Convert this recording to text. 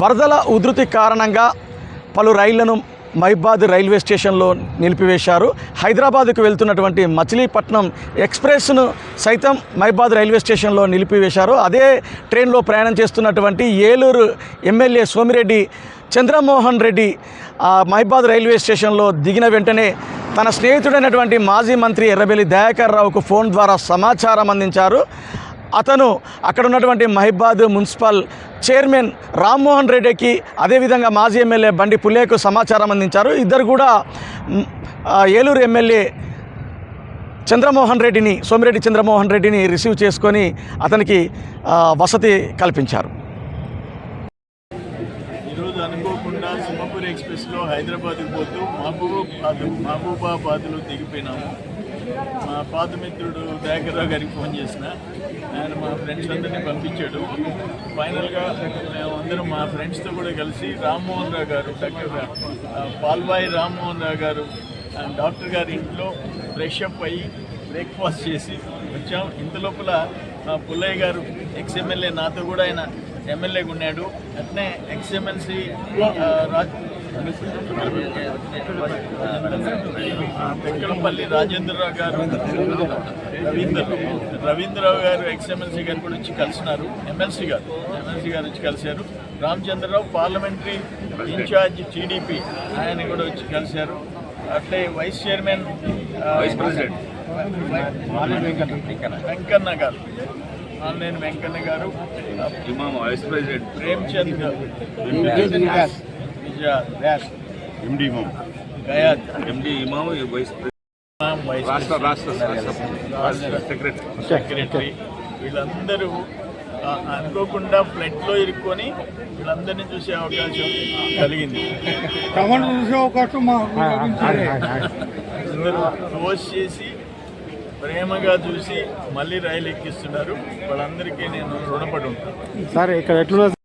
వరదల ఉధృతి కారణంగా పలు రైళ్లను మహిబాద్ రైల్వే స్టేషన్లో నిలిపివేశారు. హైదరాబాద్కు వెళ్తున్నటువంటి మచిలీపట్నం ఎక్స్ప్రెస్ను సైతం మహిబాద్ రైల్వే స్టేషన్లో నిలిపివేశారు. అదే ట్రైన్లో ప్రయాణం చేస్తున్నటువంటి ఏలూరు ఎమ్మెల్యే సోమిరెడ్డి చంద్రమోహన్ రెడ్డి మహిబాద్ రైల్వే స్టేషన్లో దిగిన వెంటనే తన స్నేహితుడైనటువంటి మాజీ మంత్రి ఎర్రబెల్లి దయాకర్ రావుకు ఫోన్ ద్వారా సమాచారం అందించారు. అతను అక్కడ ఉన్నటువంటి మహిబాద్ మున్సిపల్ చైర్మన్ రామ్మోహన్ రెడ్డికి, అదేవిధంగా మాజీ ఎమ్మెల్యే బండి పుల్లేకు సమాచారం అందించారు. ఇద్దరు కూడా ఏలూరు ఎమ్మెల్యే సోమిరెడ్డి చంద్రమోహన్ రెడ్డిని రిసీవ్ చేసుకొని అతనికి వసతి కల్పించారు. ఈరోజు అనుకోకుండా సింహపూర్ ఎక్స్ప్రెస్లో హైదరాబాద్కి పోతూ మహబూబాబాద్లో దిగిపోయినాము. మా పాత మిత్రుడు దయాకర్రావు గారికి ఫోన్ చేసిన, ఆయన మా ఫ్రెండ్స్ అందరినీ పంపించాడు. ఫైనల్గా మేము అందరం మా ఫ్రెండ్స్తో కూడా కలిసి రామ్మోహన్ రావు గారు, డాక్టర్ పాల్వాయి రామ్మోహన్ రావు గారు డాక్టర్ గారి ఇంట్లో ఫ్రెష్ అప్ అయ్యి బ్రేక్ఫాస్ట్ చేసి వచ్చాం. ఇంత లోపల మా పుల్లయ్య గారు ఎక్స్ఎమ్మెల్యే, నాతో కూడా ఆయన ఎమ్మెల్యేగా ఉన్నాడు. అట్నే ఎక్స్ఎమ్మెల్సీ తెక్కలపల్లి రాజేంద్రరావు గారు, రవీంద్రరావు గారు ఎక్స్ఎమ్మెల్సీ గారు కూడా వచ్చి కలిసినారు. ఎమ్మెల్సీ గారు వచ్చి కలిశారు. రామచంద్రరావు పార్లమెంటరీ ఇన్ఛార్జ్ టీడీపీ, ఆయన కూడా వచ్చి కలిశారు. అట్లే వైస్ చైర్మన్ వెంకన్న గారు, ఆన్లైన్ వెంకన్న గారు, వైస్ ప్రెసిడెంట్ ప్రేమ్చంద్ సెక్రటరీ, వీళ్ళందరూ అనుకోకుండా ఫ్లడ్లో ఇరుక్కొని వీళ్ళందరినీ చూసే అవకాశం కలిగింది. అందరూ క్లోజ్ చేసి ప్రేమగా చూసి మళ్ళీ రైలు ఎక్కిస్తున్నారు. వాళ్ళందరికీ నేను రుణపడి ఉంటాను.